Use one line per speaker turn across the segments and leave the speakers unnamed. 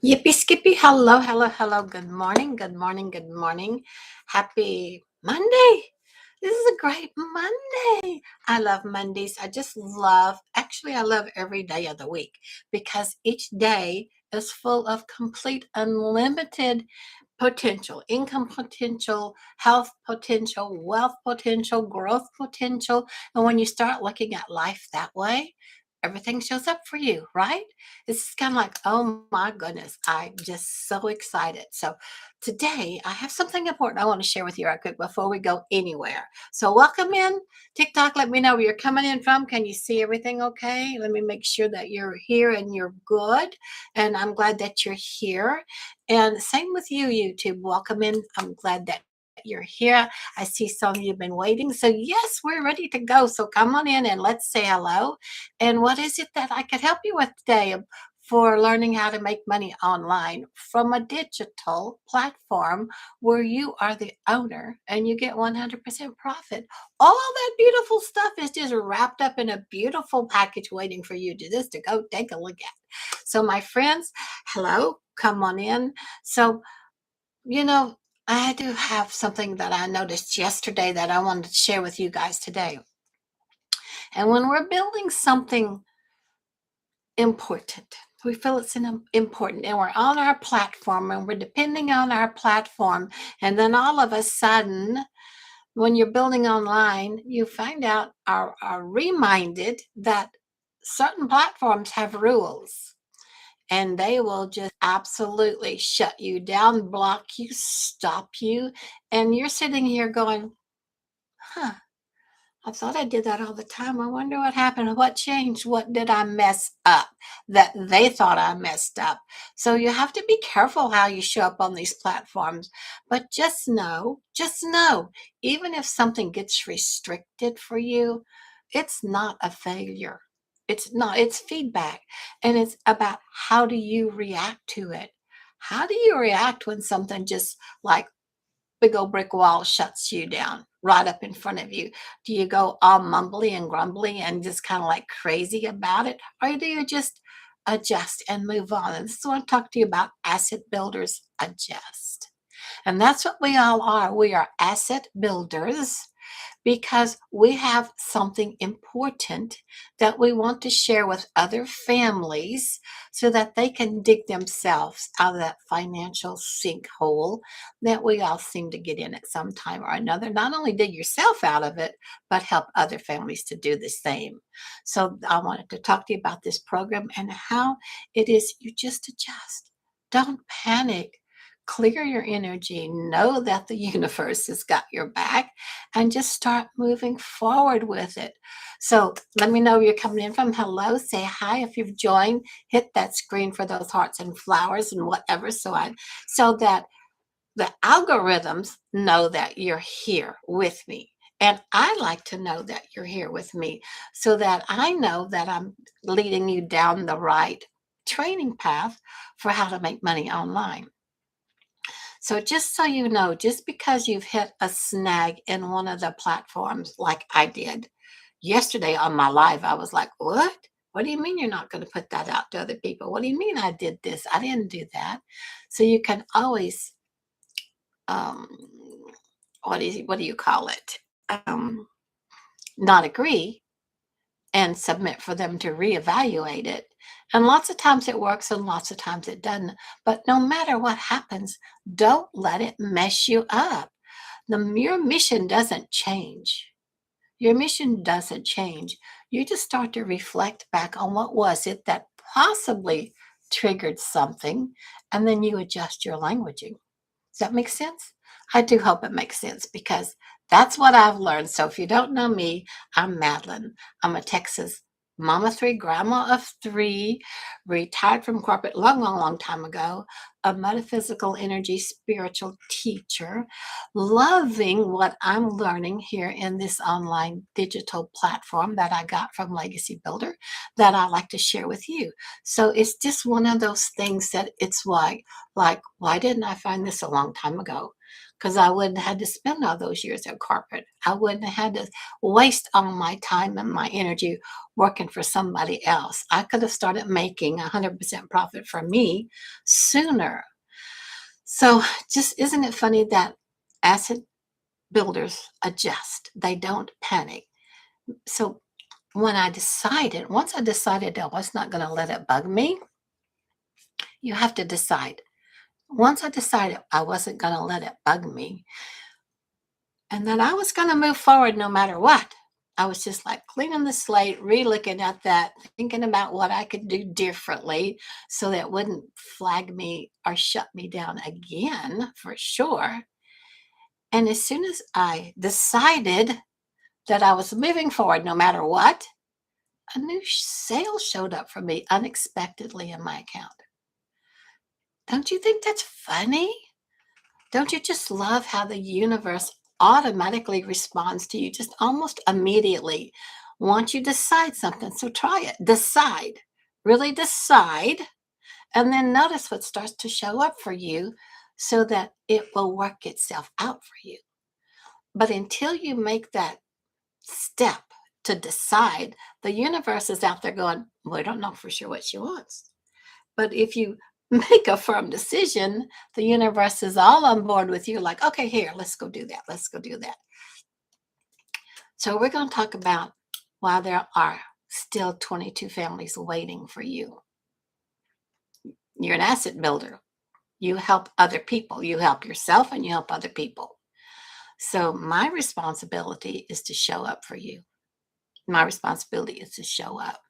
Yippee skippy. Hello, hello, hello. Good morning, good morning, good morning. Happy Monday. This is a great Monday. I love Mondays. I love every day of the week because each day is full of complete unlimited potential, income potential, health potential, wealth potential, growth potential. And when you start looking at life that way, everything shows up for you, right? It's kind of like, oh my goodness, I'm just so excited. So today I have something important I want to share with you right quick before we go anywhere. So welcome in TikTok. Let me know where you're coming in from. Can you see everything okay? Let me make sure that you're here and you're good. And I'm glad that you're here. And same with you, YouTube. Welcome in. I'm glad that you're here. I see some of you have been waiting. So, yes, we're ready to go. So, come on in and let's say hello. And what is it that I could help you with today for learning how to make money online from a digital platform where you are the owner and you get 100% profit? All that beautiful stuff is just wrapped up in a beautiful package waiting for you to just to go take a look at. So, my friends, hello, come on in. So, you know, I do have something that I noticed yesterday that I wanted to share with you guys today. And when we're building something important, we feel it's important, and we're on our platform and we're depending on our platform. And then all of a sudden, when you're building online, you find out, are reminded that certain platforms have rules and they will just absolutely shut you down, block you, stop you. And you're sitting here going, huh, I thought I did that all the time. I wonder what happened. What changed? What did I mess up that they thought I messed up? So you have to be careful how you show up on these platforms. But just know, even if something gets restricted for you, it's not a failure. It's not, it's feedback. And it's about how do you react to it? How do you react when something just like big old brick wall shuts you down right up in front of you? Do you go all mumbly and grumbly and just kind of like crazy about it? Or do you just adjust and move on? And this is what I'm talking to you about. Asset builders adjust. And that's what we all are. We are asset builders because we have something important that we want to share with other families so that they can dig themselves out of that financial sinkhole that we all seem to get in at some time or another. Not only dig yourself out of it, but help other families to do the same. So I wanted to talk to you about this program and how it is you just adjust. Don't panic. Clear your energy. Know that the universe has got your back and just start moving forward with it. So let me know where you're coming in from. Hello, say hi if you've joined. Hit that screen for those hearts and flowers and whatever, so that the algorithms know that you're here with me. And I like to know that you're here with me so that I know that I'm leading you down the right training path for how to make money online. So just so you know, just because you've hit a snag in one of the platforms like I did yesterday on my live, I was like, what? What do you mean you're not going to put that out to other people? What do you mean I did this? I didn't do that. So you can always, um, what do you call it? Um, Not agree and submit for them to reevaluate it. And lots of times it works and lots of times it doesn't. But no matter what happens, don't let it mess you up. Your mission doesn't change. Your mission doesn't change. You just start to reflect back on what was it that possibly triggered something, and then you adjust your languaging. Does that make sense? I do hope it makes sense because that's what I've learned. So if you don't know me, I'm Madeline. I'm a Texas mama three, grandma of three, retired from corporate long, long, long time ago, a metaphysical energy spiritual teacher, loving what I'm learning here in this online digital platform that I got from Legacy Builder that I like to share with you. So it's just one of those things that it's like, why didn't I find this a long time ago? because I wouldn't have had to spend all those years at corporate. I wouldn't have had to waste all my time and my energy working for somebody else. I could have started making 100% profit for me sooner. So, just isn't it funny that asset builders adjust? They don't panic. So, once I decided I was not going to let it bug me, you have to decide. Once I decided I wasn't going to let it bug me and that I was going to move forward no matter what, I was just like cleaning the slate, re-looking at that, thinking about what I could do differently so that it wouldn't flag me or shut me down again for sure. And as soon as I decided that I was moving forward no matter what, a new sale showed up for me unexpectedly in my account. Don't you think that's funny? Don't you just love how the universe automatically responds to you just almost immediately once you decide something? So try it. Decide. Really decide. And then notice what starts to show up for you so that it will work itself out for you. But until you make that step to decide, the universe is out there going, well, I don't know for sure what she wants. But if you make a firm decision, the universe is all on board with you, like, okay, here, let's go do that. Let's go do that. So we're going to talk about why there are still 22 families waiting for you. You're an asset builder. You help other people. You help yourself and you help other people. So my responsibility is to show up for you. My responsibility is to show up.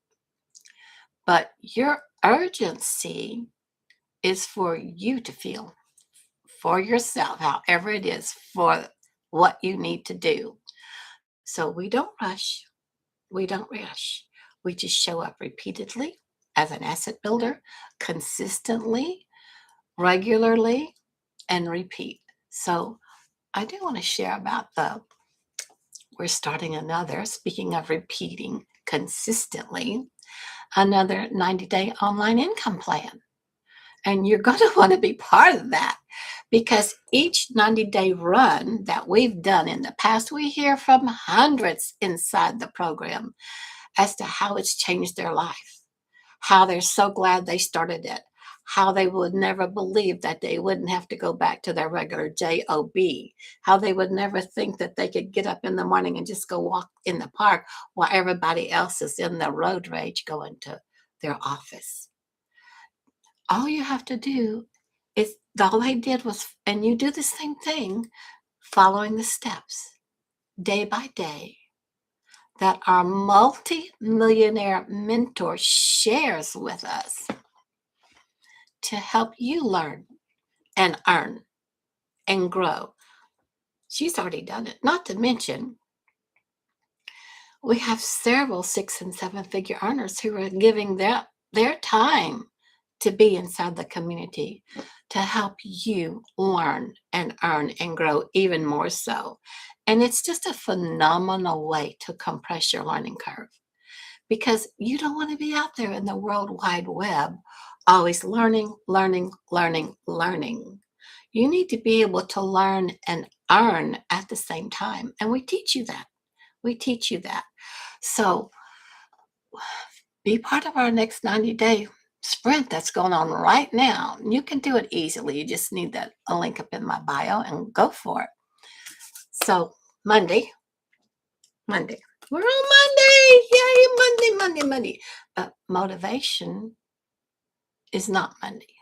But your urgency is for you to feel for yourself, however it is, for what you need to do. So we don't rush. We don't rush. We just show up repeatedly as an asset builder, consistently, regularly, and repeat. So I do want to share about we're starting another, speaking of repeating consistently, another 90-day online income plan. And you're going to want to be part of that because each 90-day run that we've done in the past, we hear from hundreds inside the program as to how it's changed their life, how they're so glad they started it, how they would never believe that they wouldn't have to go back to their regular job, how they would never think that they could get up in the morning and just go walk in the park while everybody else is in the road rage going to their office. All you have to do is, all they did was, and you do the same thing, following the steps day by day that our multi-millionaire mentor shares with us to help you learn and earn and grow. She's already done it. Not to mention, we have several 6 and 7 figure earners who are giving their time to be inside the community to help you learn and earn and grow even more so. And it's just a phenomenal way to compress your learning curve because you don't want to be out there in the World Wide Web always learning, learning, learning, learning. You need to be able to learn and earn at the same time. And we teach you that. We teach you that. So be part of our next 90-day sprint that's going on right now. You can do it easily. You just need a link up in my bio and go for it. So Monday. We're on Monday. Yay, Monday. But motivation is not Monday.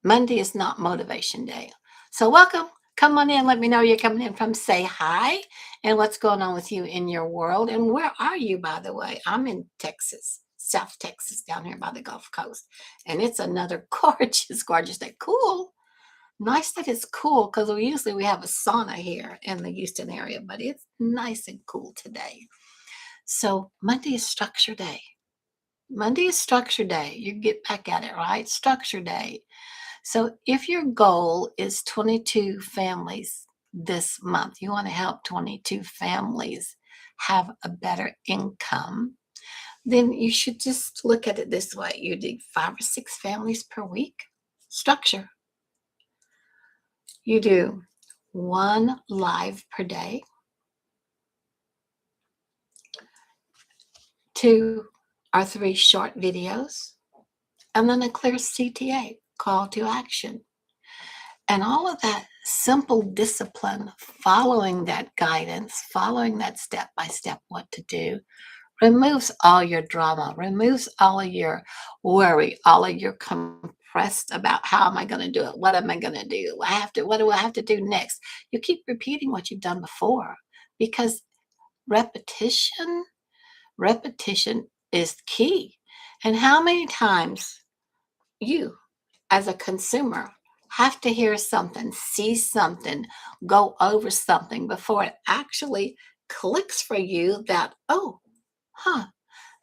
Monday is not motivation day. So welcome. Come on in. Let me know you're coming in from. Say hi and what's going on with you in your world. And where are you, by the way? I'm in Texas. South Texas, down here by the Gulf Coast. And it's another gorgeous day. Cool. Nice that it's cool because we have a sauna here in the Houston area, but it's nice and cool today. So Monday is structure day. You get back at it, right? Structure day. So if your goal is 22 families this month, you want to help 22 families have a better income, then you should just look at it this way. You do 5 or 6 families per week. Structure. You do one live per day, two or three short videos, and then a clear CTA, call to action. And all of that simple discipline, following that guidance, following that step by step what to do, removes all your drama, removes all of your worry, all of your compressed about how am I going to do it? What am I going to do? What do I have to do next? You keep repeating what you've done before because repetition, repetition is key. And how many times you as a consumer have to hear something, see something, go over something before it actually clicks for you that, oh, huh,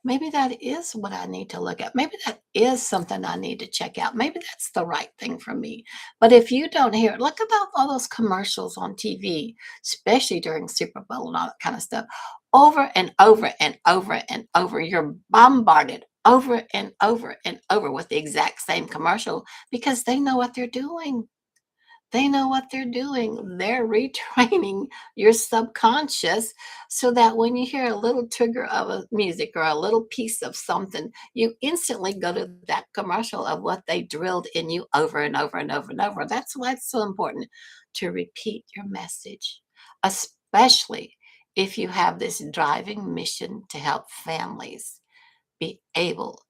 maybe that is what I need to look at. Maybe that is something I need to check out. Maybe that's the right thing for me. But if you don't hear it, look about all those commercials on TV, especially during Super Bowl and all that kind of stuff, over and over and over and over. You're bombarded over and over and over with the exact same commercial because they know what they're doing. They know what they're doing. They're retraining your subconscious so that when you hear a little trigger of a music or a little piece of something, you instantly go to that commercial of what they drilled in you over and over and over and over. That's why it's so important to repeat your message, especially if you have this driving mission to help families be able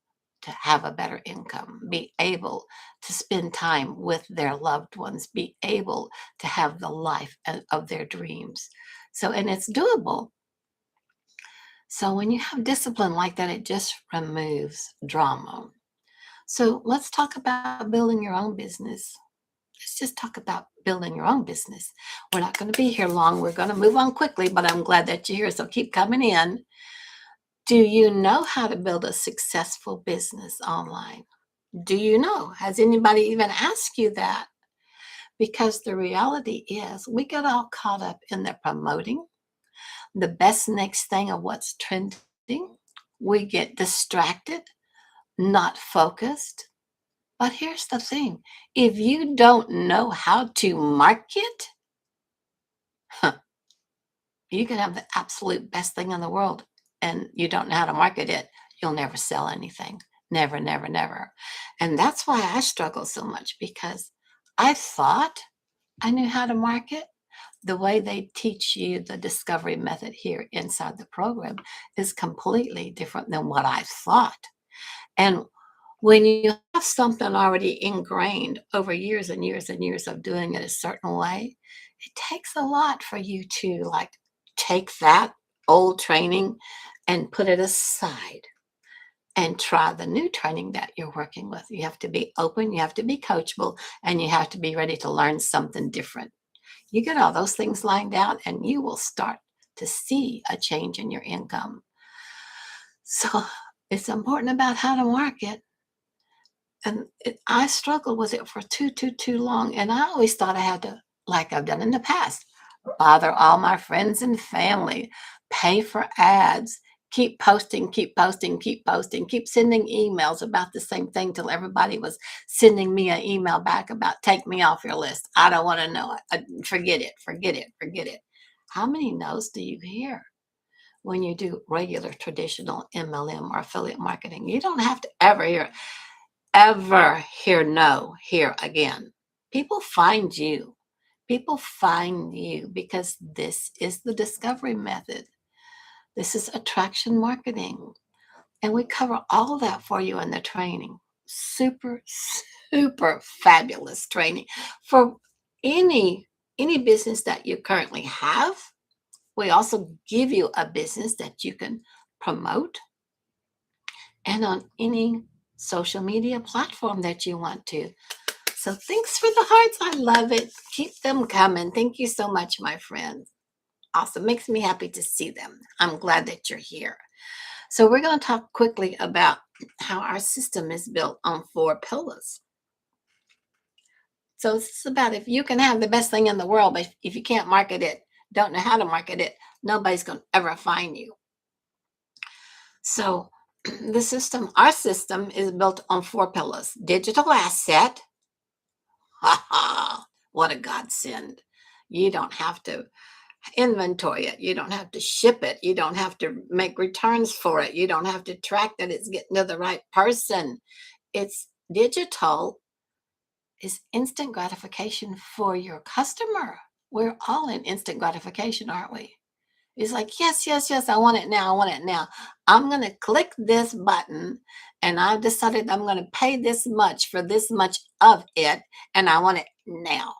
to have a better income, be able to spend time with their loved ones, be able to have the life of their dreams. So, and it's doable. So, when you have discipline like that, it just removes drama. So, let's talk about building your own business. Let's just talk about building your own business. We're not going to be here long. We're going to move on quickly, but I'm glad that you're here. So, keep coming in. Do you know how to build a successful business online? Do you know? Has anybody even asked you that? Because the reality is, we get all caught up in the promoting, the best next thing of what's trending. We get distracted, not focused. But here's the thing, if you don't know how to market, you can have the absolute best thing in the world and you don't know how to market it, you'll never sell anything. Never, never, never. And that's why I struggle so much because I thought I knew how to market. The way they teach you the discovery method here inside the program is completely different than what I thought. And when you have something already ingrained over years and years and years of doing it a certain way, it takes a lot for you to like take that old training and put it aside and try the new training that you're working with. You have to be open, you have to be coachable, and you have to be ready to learn something different. You get all those things lined out, and you will start to see a change in your income. So it's important about how to market. And I struggled with it for too long. And I always thought I had to, like I've done in the past, bother all my friends and family, pay for ads, keep posting, keep posting, keep posting, keep sending emails about the same thing till everybody was sending me an email back about take me off your list. I don't want to know it. Forget it, forget it, forget it. How many no's do you hear when you do regular traditional MLM or affiliate marketing? You don't have to ever hear no here again. People find you. People find you because this is the discovery method. This is attraction marketing. And we cover all that for you in the training. Super, super fabulous training for any business that you currently have. We also give you a business that you can promote and on any social media platform that you want to. So thanks for the hearts. I love it. Keep them coming. Thank you so much, my friends. Awesome. Makes me happy to see them. I'm glad that you're here. So we're going to talk quickly about how our system is built on 4 pillars. So this is about if you can have the best thing in the world, but if you can't market it, don't know how to market it, nobody's going to ever find you. So our system is built on 4 pillars. Digital asset. Ha ha, what a godsend. You don't have to inventory it. You don't have to ship it. You don't have to make returns for it. You don't have to track that it's getting to the right person. It's digital is instant gratification for your customer. We're all in instant gratification, aren't we? It's like, yes, yes, yes, I want it now. I want it now. I'm going to click this button and I've decided I'm going to pay this much for this much of it and I want it now.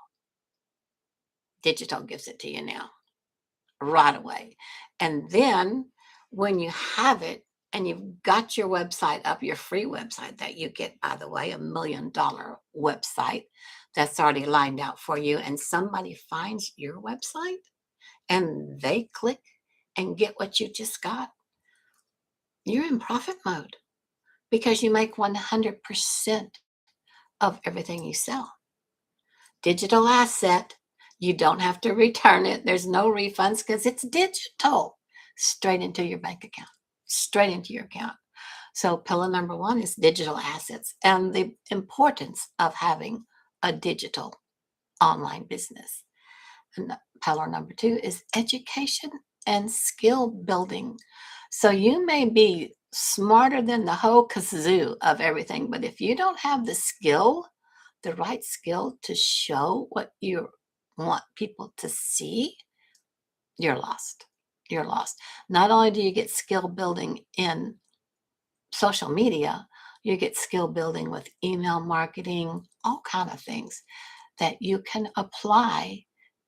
Digital gives it to you now, right away. And then when you have it and you've got your website up, your free website that you get, by the way, $1 million website that's already lined out for you, and somebody finds your website and they click and get what you just got, you're in profit mode because you make 100% of everything you sell. Digital asset, you don't have to return it. There's no refunds because it's digital, straight into your bank account, straight into your account. So pillar number one is digital assets and the importance of having a digital online business. And pillar number two is education and skill building. So you may be smarter than the whole kazoo of everything, but if you don't have the skill, the right skill to show what you want people to see, you're lost. You're lost. Not only do you get skill building in social media, you get skill building with email marketing, all kind of things that you can apply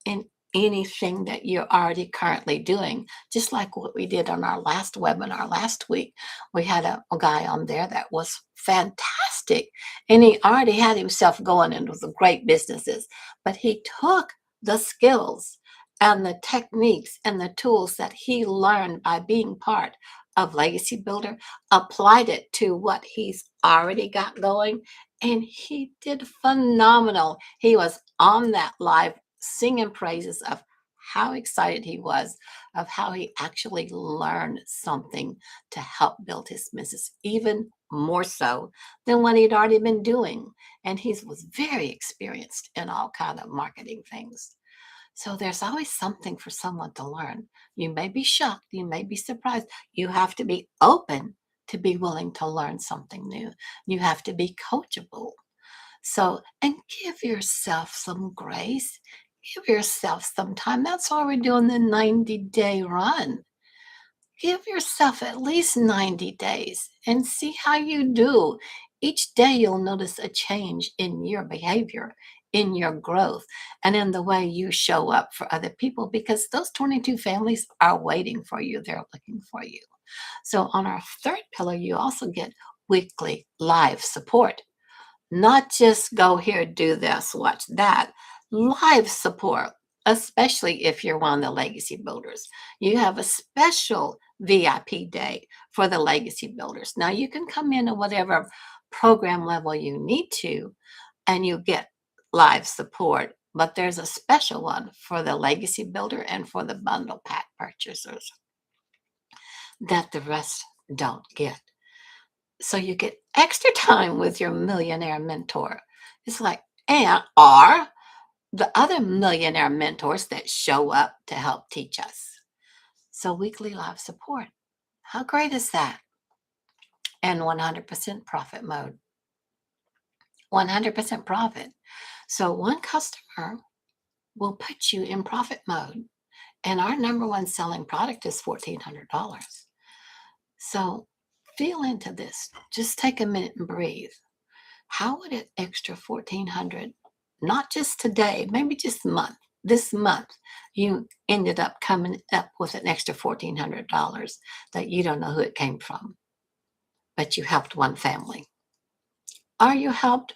in anything that you're already currently doing. Just like what we did on our last webinar last week. We had a guy on there that was fantastic and he already had himself going into the great businesses, but he took the skills and the techniques and the tools that he learned by being part of Legacy Builder, applied it to what he's already got going, and he did phenomenal. He was on that live singing praises of how excited he was of how he actually learned something to help build his business even more so than what he'd already been doing. And he was very experienced in all kind of marketing things. So there's always something for someone to learn. You may be shocked, you may be surprised. You have to be open to be willing to learn something new. You have to be coachable. So, and give yourself some grace. Give yourself some time. That's why we're doing the 90-day run. Give yourself at least 90 days and see how you do. Each day you'll notice a change in your behavior, in your growth, and in the way you show up for other people because those 22 families are waiting for you. They're looking for you. So, on our third pillar, you also get weekly live support. Not just go here, do this, watch that. Live support, especially if you're one of the legacy builders. You have a special VIP day for the legacy builders. Now you can come in at whatever program level you need to, and you get live support. But there's a special one for the legacy builder and for the bundle pack purchasers that the rest don't get. So you get extra time with your millionaire mentor. It's like, and are the other millionaire mentors that show up to help teach us. So weekly live support. How great is that? And 100% profit mode. 100% profit. So one customer will put you in profit mode. And our number one selling product is $1,400. So feel into this. Just take a minute and breathe. How would an extra 1,400, not just today, maybe just this month, you ended up coming up with an extra $1,400 that you don't know who it came from, but you helped one family. Or you helped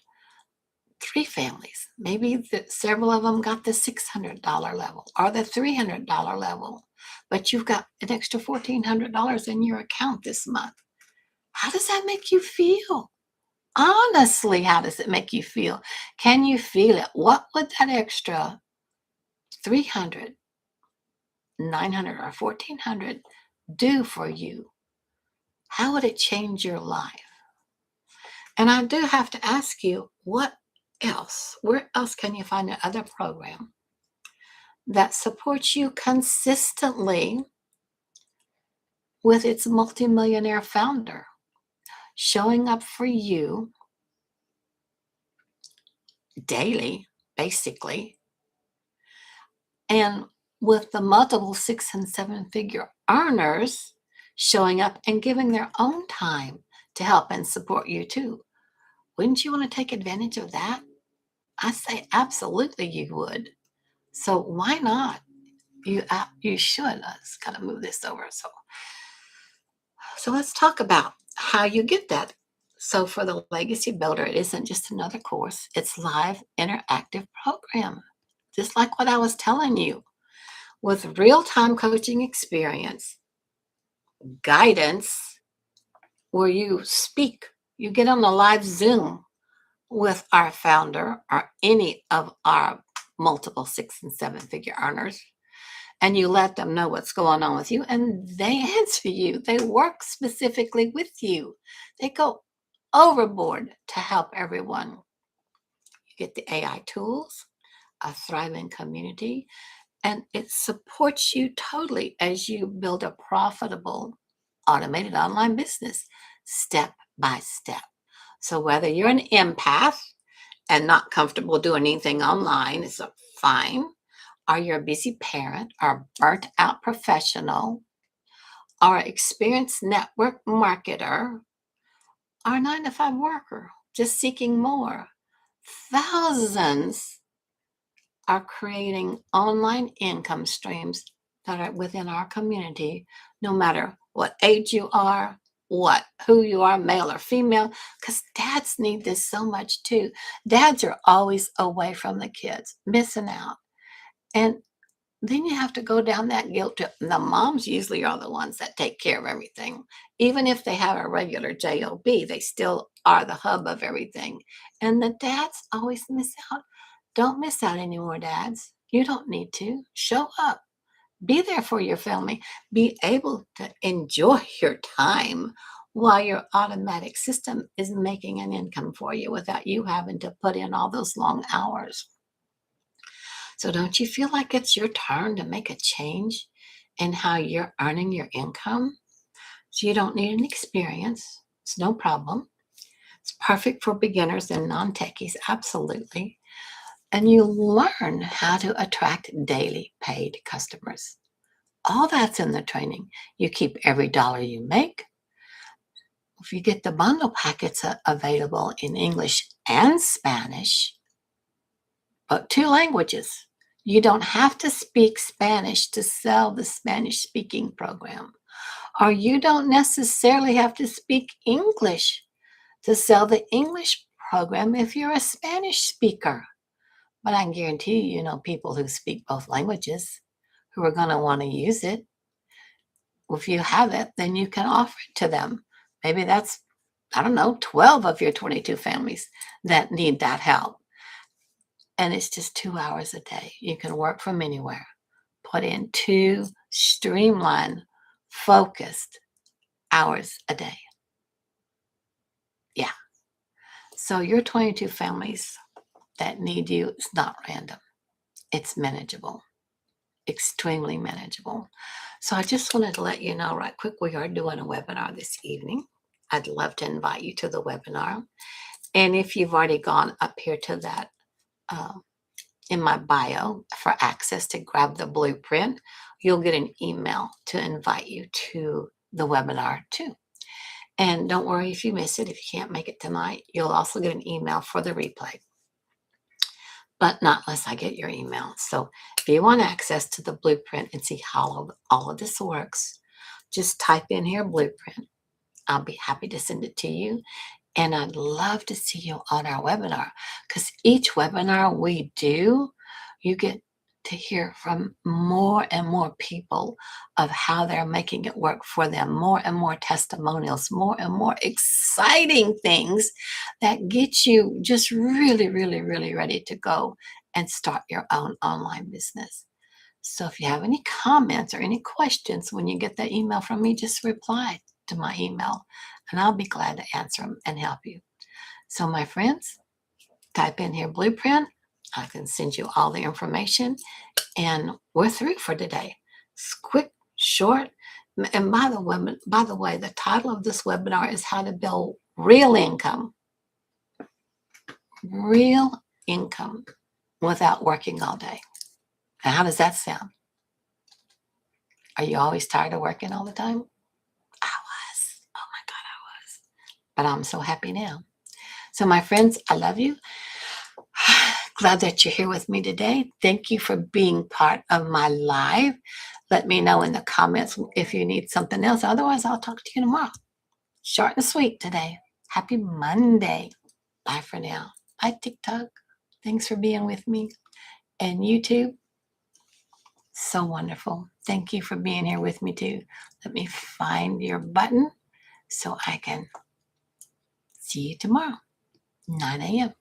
three families. Maybe several of them got the $600 level or the $300 level, but you've got an extra $1,400 in your account this month. How does that make you feel? Honestly, how does it make you feel? Can you feel it? What would that extra 300, 900, or 1,400 do for you? How would it change your life? And I do have to ask you, what else? Where else can you find another program that supports you consistently with its multimillionaire founder, showing up for you daily, basically, and with the multiple 6 and 7 figure earners showing up and giving their own time to help and support you too. Wouldn't you want to take advantage of that? I say absolutely you would. So why not? You should. I just gotta move this over. So let's talk about how you get that. So for the Legacy Builder, it isn't just another course, it's live interactive program. Just like what I was telling you, with real-time coaching experience, guidance, where you speak, you get on a live Zoom with our founder or any of our multiple 6 and 7 figure earners, and you let them know what's going on with you, and they answer you. They work specifically with you. They go overboard to help everyone. You get the AI tools, a thriving community, and it supports you totally as you build a profitable automated online business step by step. So whether you're an empath and not comfortable doing anything online, it's fine. Or you're a busy parent, or burnt out professional, or an experienced network marketer, or a 9 to 5 worker just seeking more. Thousands are creating online income streams that are within our community, no matter what age you are, who you are, male or female, because dads need this so much too. Dads are always away from the kids, missing out. And then you have to go down that guilt trip. The moms usually are the ones that take care of everything. Even if they have a regular job, they still are the hub of everything. And the dads always miss out. Don't miss out anymore, dads. You don't need to. Show up. Be there for your family. Be able to enjoy your time while your automatic system is making an income for you without you having to put in all those long hours. So don't you feel like it's your turn to make a change in how you're earning your income? So you don't need an experience. It's no problem. It's perfect for beginners and non-techies, absolutely. And you learn how to attract daily paid customers. All that's in the training. You keep every dollar you make. If you get the bundle packets available in English and Spanish, but 2 languages. You don't have to speak Spanish to sell the Spanish speaking program, or you don't necessarily have to speak English to sell the English program if you're a Spanish speaker. But I can guarantee you know people who speak both languages who are going to want to use it. If you have it, then you can offer it to them. Maybe that's, I don't know, 12 of your 22 families that need that help. And it's just 2 hours a day. You can work from anywhere. Put in 2 streamlined, focused hours a day. Yeah. So your 22 families that need you is not random. It's manageable, extremely manageable. So I just wanted to let you know right quick, we are doing a webinar this evening. I'd love to invite you to the webinar. And if you've already gone up here to that in my bio for access to grab the blueprint, you'll get an email to invite you to the webinar too. And don't worry if you miss it. If you can't make it tonight, you'll also get an email for the replay. But not unless I get your email. So if you want access to the blueprint and see how all of this works, just type in here blueprint. I'll be happy to send it to you. And I'd love to see you on our webinar, because each webinar we do, you get to hear from more and more people of how they're making it work for them, more and more testimonials, more and more exciting things that get you just really, really, really ready to go and start your own online business. So if you have any comments or any questions when you get that email from me, just reply to my email and I'll be glad to answer them and help you. So my friends, type in here blueprint. I can send you all the information And we're through for today. It's quick, short. And by the way, the title of this webinar is How to Build Real Income. Real income without working all day. And how does that sound? Are you always tired of working all the time? I was. Oh my God, I was. But I'm so happy now. So my friends, I love you. Glad that you're here with me today. Thank you for being part of my live. Let me know in the comments if you need something else. Otherwise, I'll talk to you tomorrow. Short and sweet today. Happy Monday. Bye for now. Bye, TikTok. Thanks for being with me. And YouTube, so wonderful. Thank you for being here with me too. Let me find your button so I can see you tomorrow, 9 a.m.